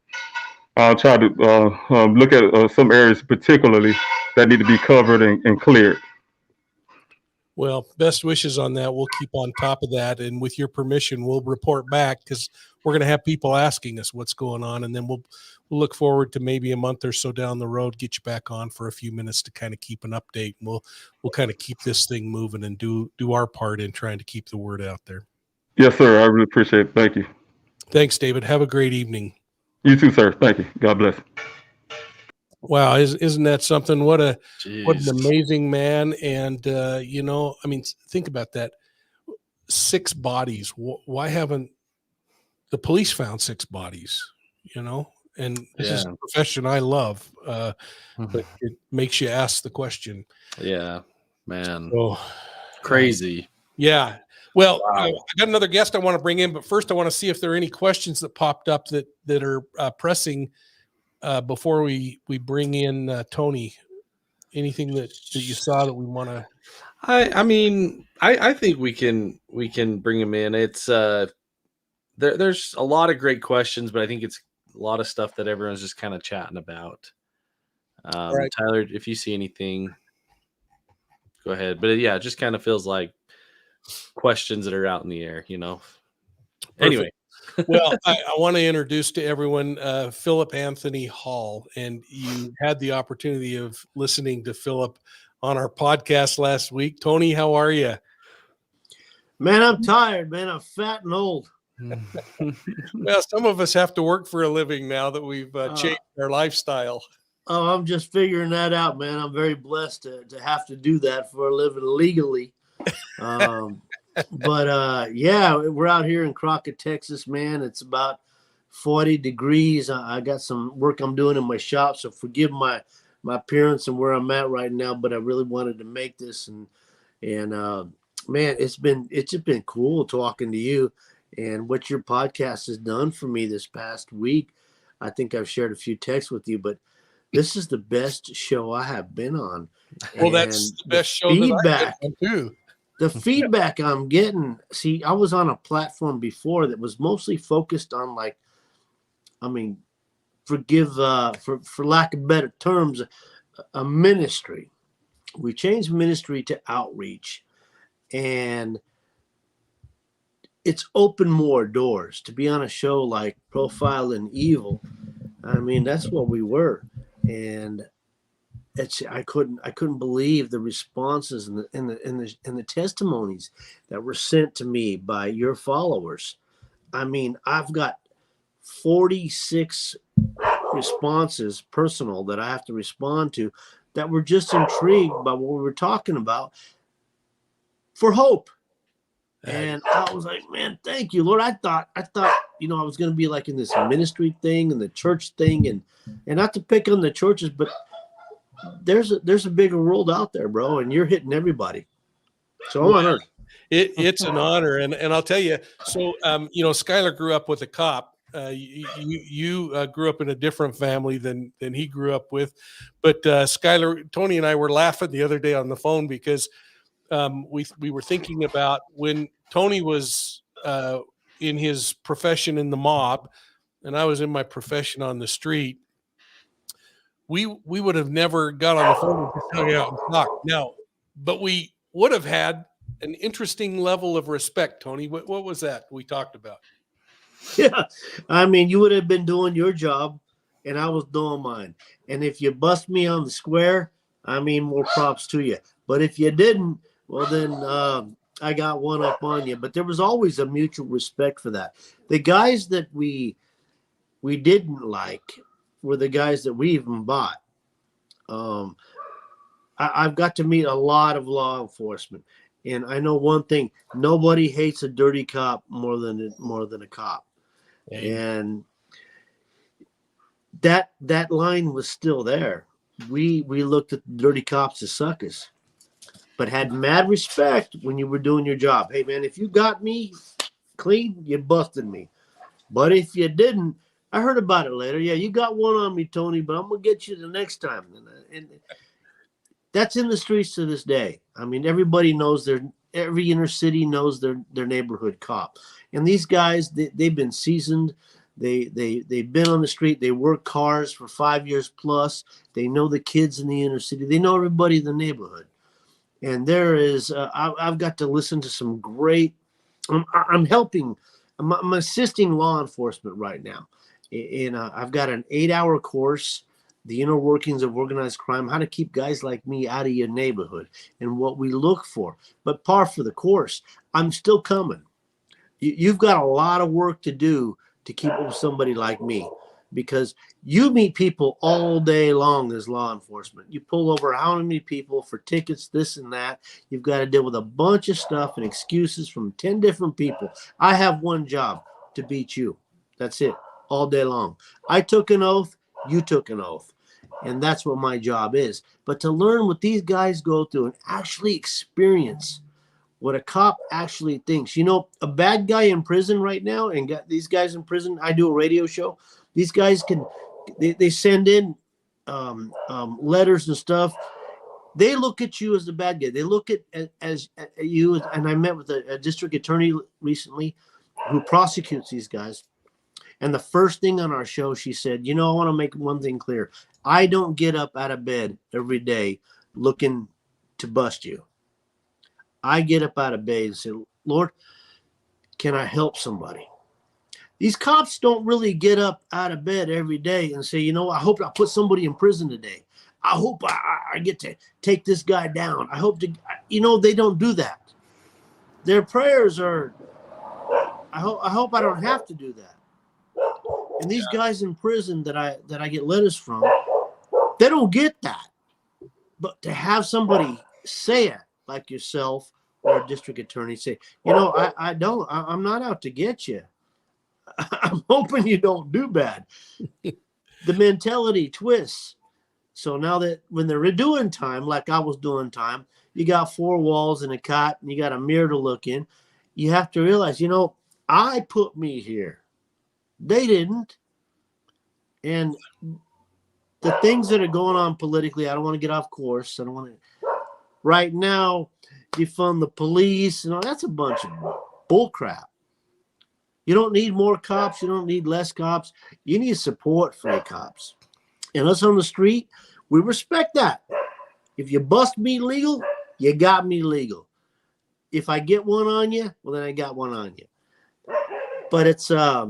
try to look at some areas particularly that need to be covered and cleared. Well, best wishes on that. We'll keep on top of that, and with your permission, we'll report back because we're going to have people asking us what's going on, and then we'll look forward to maybe a month or so down the road, get you back on for a few minutes to kind of keep an update. And we'll kind of keep this thing moving and do our part in trying to keep the word out there. Yes, sir. I really appreciate it. Thank you. Thanks, David. Have a great evening. You too, sir. Thank you. God bless. Wow, isn't that something? What an Jeez. amazing man! And you know, I mean, think about that: 6 bodies. Why haven't the police found 6 bodies? You know, and this is a profession I love, but it makes you ask the question. Yeah, man, So, crazy. Yeah. Well, Wow. I got another guest I want to bring in, but first I want to see if there are any questions that popped up that are pressing before we bring in Tony. Anything that you saw that we want to? I mean, I think we can bring him in. It's there's a lot of great questions, but I think it's a lot of stuff that everyone's just kind of chatting about. Right. Tyler, if you see anything, go ahead. But yeah, it just kind of feels like questions that are out in the air, you know. Perfect. Anyway. Well, I want to introduce to everyone Philip Anthony Hall, and you had the opportunity of listening to Philip on our podcast last week. Tony, how are you? Man, I'm tired, man. I'm fat and old. Well, some of us have to work for a living now that we've changed our lifestyle. Oh, I'm just figuring that out, man. I'm very blessed to have to do that for a living legally. But yeah, we're out here in Crockett, Texas, man. It's about 40 degrees. I got some work I'm doing in my shop, so forgive my appearance and where I'm at right now, but I really wanted to make this and man, it's just been cool talking to you. And what your podcast has done for me this past week, I think I've shared a few texts with you, but this is the best show I have been on. Well, that's the best show that I've been on too. The feedback I'm getting, see, I was on a platform before that was mostly focused on, like, I mean, forgive for lack of better terms, a ministry. We changed ministry to outreach, and it's opened more doors to be on a show like Profiling Evil. I mean, that's what we were, and I couldn't believe the responses and the testimonies that were sent to me by your followers. I mean, I've got 46 responses personal that I have to respond to that were just intrigued by what we were talking about for hope. And I was like, man, thank you, Lord. I thought, I was going to be like in this ministry thing and the church thing, and not to pick on the churches, but there's a bigger world out there, bro, and you're hitting everybody. So I'm honored. It's an honor, and I'll tell you. So, Skyeler grew up with a cop. You grew up in a different family than he grew up with, but Skyeler, Tony, and I were laughing the other day on the phone because we were thinking about when Tony was in his profession in the mob, and I was in my profession on the street. We would have never got on the phone and just hung out and talked. Now, but we would have had an interesting level of respect, Tony. What was that we talked about? Yeah, I mean, you would have been doing your job, and I was doing mine. And if you bust me on the square, I mean, more props to you. But if you didn't, well, then I got one up on you. But there was always a mutual respect for that. The guys that we didn't like were the guys that we even bought. I've got to meet a lot of law enforcement, and I know one thing: nobody hates a dirty cop more than a cop. And that line was still there. We looked at the dirty cops as suckers, but had mad respect when you were doing your job. Hey, man, if you got me clean, you busted me. But if you didn't, I heard about it later. Yeah, you got one on me, Tony, but I'm going to get you the next time. And that's in the streets to this day. I mean, everybody knows every inner city knows their neighborhood cop. And these guys, they've been seasoned. They've been on the street. They work cars for 5 years plus. They know the kids in the inner city. They know everybody in the neighborhood. And there is, I've got to listen to some great, I'm assisting law enforcement right now. And I've got an 8-hour course, the inner workings of organized crime, how to keep guys like me out of your neighborhood and what we look for. But par for the course, I'm still coming. You've got a lot of work to do to keep up with somebody like me, because you meet people all day long as law enforcement. You pull over how many people for tickets, this and that. You've got to deal with a bunch of stuff and excuses from 10 different people. I have one job: to beat you. That's it, all day long. I took an oath, you took an oath. And that's what my job is. But to learn what these guys go through and actually experience what a cop actually thinks. You know, a bad guy in prison right now, and got these guys in prison, I do a radio show. These guys they send in letters and stuff. They look at you as the bad guy. They look at you. And I met with a district attorney recently who prosecutes these guys. And the first thing on our show, she said, I want to make one thing clear. I don't get up out of bed every day looking to bust you. I get up out of bed and say, Lord, can I help somebody? These cops don't really get up out of bed every day and say, I hope I put somebody in prison today. I hope I get to take this guy down. I hope to, they don't do that. Their prayers are, I hope I don't have to do that. And these guys in prison that I get letters from, they don't get that. But to have somebody say it, like yourself or a district attorney, say, I'm not out to get you. I'm hoping you don't do bad. The mentality twists. So now that when they're doing time, like I was doing time, you got 4 walls and a cot and you got a mirror to look in. You have to realize, I put me here. They didn't. And the things that are going on politically, I don't want to get off course. I don't want to. Right now, defund the police and all that's a bunch of bull crap. You don't need more cops. You don't need less cops. You need support for the cops. And us on the street, we respect that. If you bust me legal, you got me legal. If I get one on you, well, then I got one on you. But it's a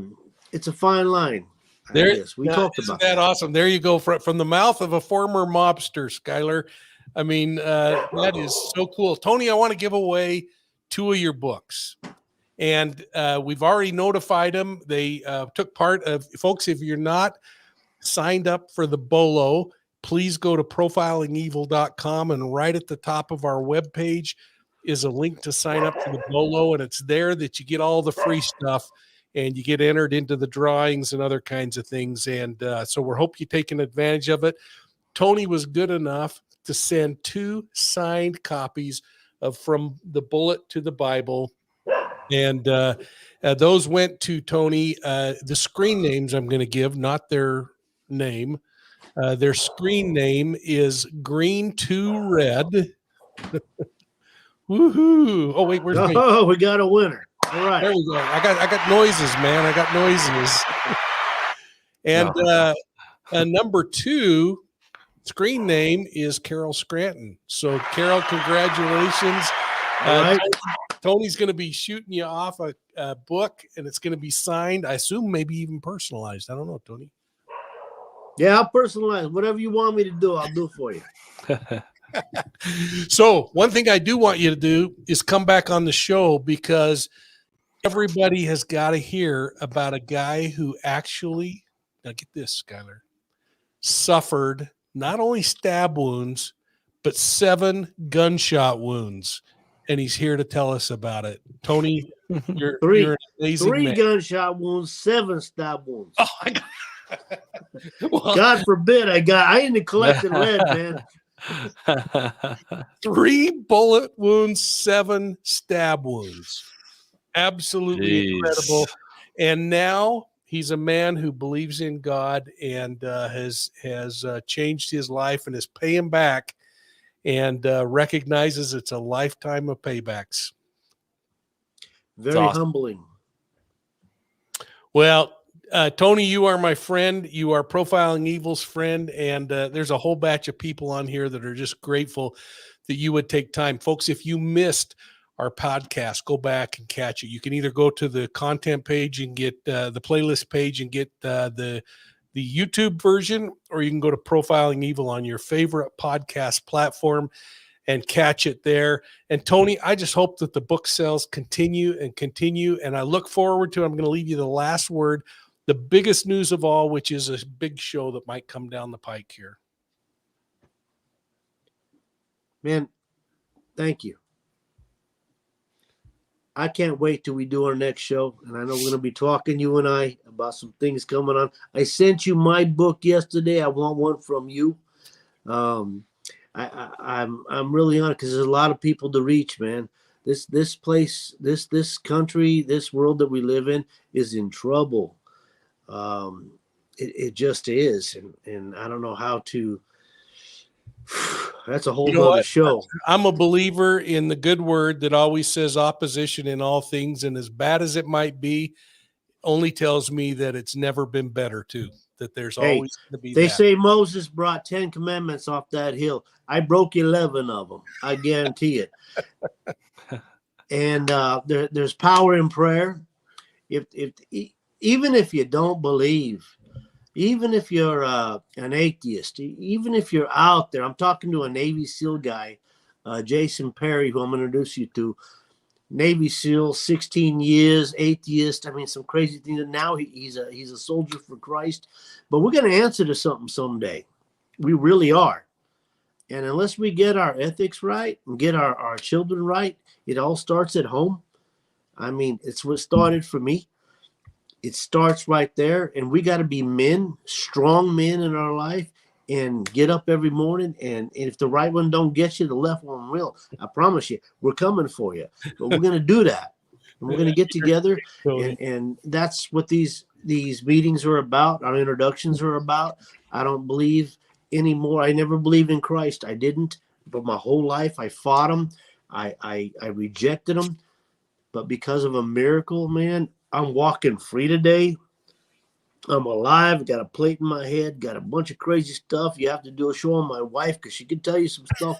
fine line. We talked about that. Awesome. There you go, from the mouth of a former mobster, Skyeler. I mean, that is so cool. Tony, I want to give away 2 of your books. And we've already notified them. They took part of, folks, if you're not signed up for the B.O.L.O, please go to profilingevil.com, and right at the top of our webpage is a link to sign up for the B.O.L.O, and it's there that you get all the free stuff and you get entered into the drawings and other kinds of things. And so we're hope you're taking advantage of it. Tony was good enough to send 2 signed copies of From the Bullet to the Bible. And those went to Tony. The screen names I'm going to give, not their name. Their screen name is Green to Red. Woohoo! Oh wait, where's me? Oh, we got a winner. All right, there we go. I got noises, man. I got noises. And number 2 screen name is Carol Scranton. So Carol, congratulations. All right. Tony's going to be shooting you off a book, and it's going to be signed. I assume maybe even personalized. I don't know, Tony. Yeah, I'll personalize. Whatever you want me to do, I'll do for you. So one thing I do want you to do is come back on the show, because everybody has got to hear about a guy who actually, now get this, Skyeler, suffered not only stab wounds, but 7 gunshot wounds. And he's here to tell us about it. Tony, you're an amazing 3 man. gunshot wounds, 7 stab wounds. Oh my God. Well, God forbid I ain't collecting lead, man. 3 bullet wounds, 7 stab wounds. Absolutely incredible. And now he's a man who believes in God and has changed his life and is paying back, and recognizes it's a lifetime of paybacks. Very humbling. Well, Tony, you are my friend. You are Profiling Evil's friend, and there's a whole batch of people on here that are just grateful that you would take time. Folks, if you missed our podcast, go back and catch it. You can either go to the content page and get the playlist page and get the YouTube version, or you can go to Profiling Evil on your favorite podcast platform and catch it there. And Tony, I just hope that the book sales continue, and I look forward to, I'm going to leave you the last word, the biggest news of all, which is a big show that might come down the pike here. Man, thank you. I can't wait till we do our next show. And I know we're going to be talking, you and I, about some things coming on. I sent you my book yesterday. I want one from you. I'm really on it, because there's a lot of people to reach, man. This place, this country, this world that we live in is in trouble. It just is. And I don't know how to, that's a whole other show. I'm a believer in the good word that always says opposition in all things. And as bad as it might be, only tells me that it's never been better too, that there's always going to be They say Moses brought 10 commandments off that hill. I broke 11 of them. I guarantee it. And there's power in prayer. Even if you don't believe, even if you're an atheist, even if you're out there, I'm talking to a Navy SEAL guy, Jason Perry, who I'm going to introduce you to. Navy SEAL, 16 years, atheist. I mean, some crazy things. And now he's a soldier for Christ. But we're going to answer to something someday. We really are. And unless we get our ethics right and get our children right, it all starts at home. I mean, it's what started for me. It starts right there. And we got to be men, strong men in our life, and get up every morning. And if the right one don't get you, the left one will. I promise you, we're coming for you. But we're going to do that. and we're going to get together, Tony. and that's what these meetings are about. Our introductions are about. I don't believe anymore. I never believed in Christ. I didn't, but my whole life I fought him. I rejected him, but because of a miracle, man, I'm walking free today. I'm alive, got a plate in my head, got a bunch of crazy stuff. You have to do a show on my wife because she can tell you some stuff.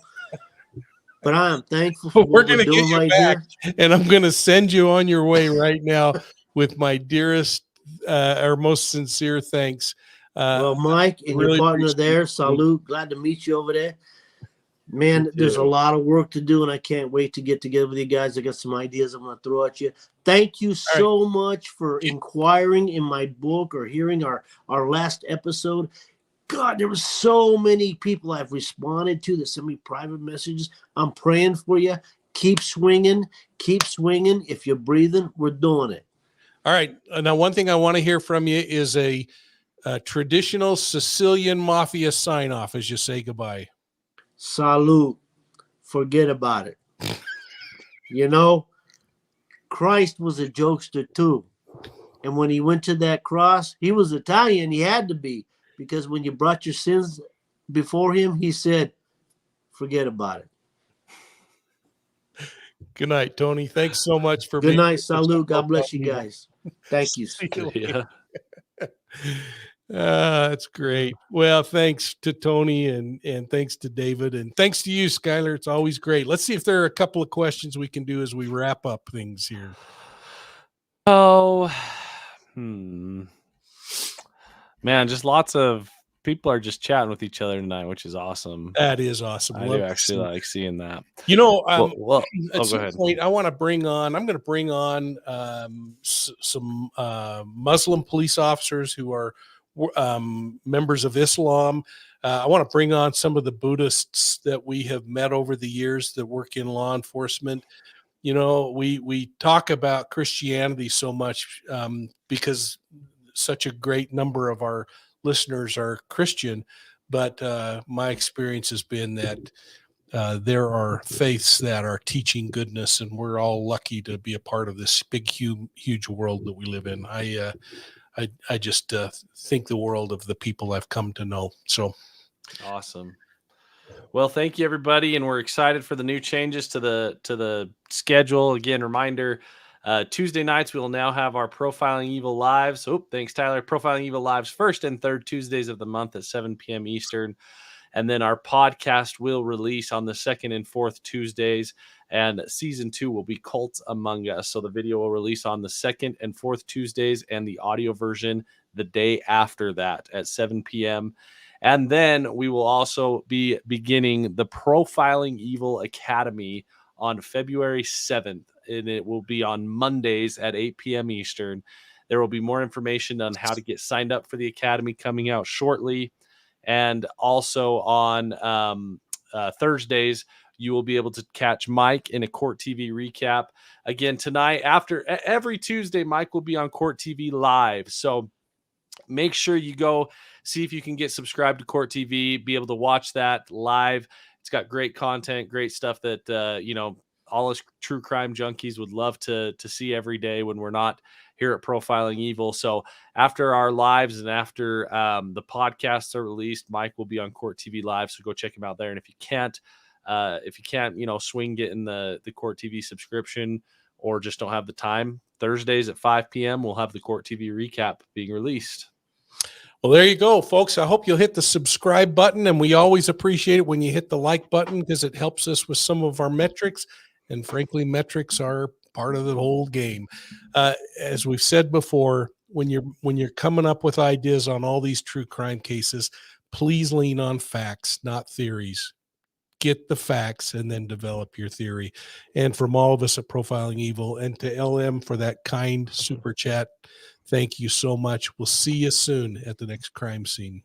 But I am thankful for We're what going we're to get doing you right back, here. and I'm going to send you on your way right now with my dearest, our most sincere thanks. Well, Mike and really your partner appreciate there, it. salute. Glad to meet you over there. Man, You there's a too. lot of work to do, and I can't wait to get together with you guys. I got some ideas I'm going to throw at you. Thank you so much for inquiring in my book or hearing our last episode. God, there were so many people I've responded to that send me private messages. I'm praying for you. Keep swinging. Keep swinging. If you're breathing, we're doing it. All right. Now, one thing I want to hear from you is a traditional Sicilian mafia sign off as you say goodbye. Salute. Forget about it. You know, Christ was a jokester too. And when he went to that cross, he was Italian. He had to be, because when you brought your sins before him, he said, forget about it. Good night, Tony. Thanks so much for Good being night. with us on Salute. God bless you Profile guys. Thank you. Evil. Yeah. That's great. Well, thanks to Tony and thanks to David and thanks to you, Skyeler. It's always great. Let's see if there are a couple of questions we can do as we wrap up things here. Oh, man, just lots of people are just chatting with each other tonight, which is awesome. That is awesome. I Love do to actually see. like seeing that. You know, Well, at go some ahead. point, I'm going to bring on some Muslim police officers who are members of Islam. I want to bring on some of the Buddhists that we have met over the years that work in law enforcement. You know, we talk about Christianity so much because such a great number of our listeners are Christian, but my experience has been that there are faiths that are teaching goodness, and we're all lucky to be a part of this big, huge world that we live in. I just think the world of the people I've come to know. So Awesome. Well, thank you everybody, and we're excited for the new changes to the schedule. Again, reminder: Tuesday nights we will now have our Profiling Evil lives. Oh, thanks, Tyler. Profiling Evil lives first and third Tuesdays of the month at 7 p.m. Eastern. And then our podcast will release on the second and fourth Tuesdays. And season 2 will be Cults Among Us. So the video will release on the second and fourth Tuesdays, and the audio version the day after that at 7 p.m. And then we will also be beginning the Profiling Evil Academy on February 7th. And it will be on Mondays at 8 p.m. Eastern. There will be more information on how to get signed up for the academy coming out shortly. And also on Thursdays, you will be able to catch Mike in a Court TV recap. Again, tonight, after every Tuesday, Mike will be on Court TV live. So make sure you go see if you can get subscribed to Court TV, be able to watch that live. It's got great content, great stuff that, all us true crime junkies would love to see every day when we're not here at Profiling Evil. So after our lives and after the podcasts are released, Mike will be on Court TV live. So go check him out there. And if you can't, swing getting the Court TV subscription or just don't have the time, Thursdays at 5 p.m. we'll have the Court TV recap being released. well, there you go, folks. I hope you'll hit the subscribe button, and we always appreciate it when you hit the like button because it helps us with some of our metrics. And frankly, metrics are part of the whole game. As we've said before, when you're coming up with ideas on all these true crime cases, please lean on facts, not theories. Get the facts and then develop your theory. And from all of us at Profiling Evil, and to LM for that kind super chat, thank you so much. We'll see you soon at the next crime scene.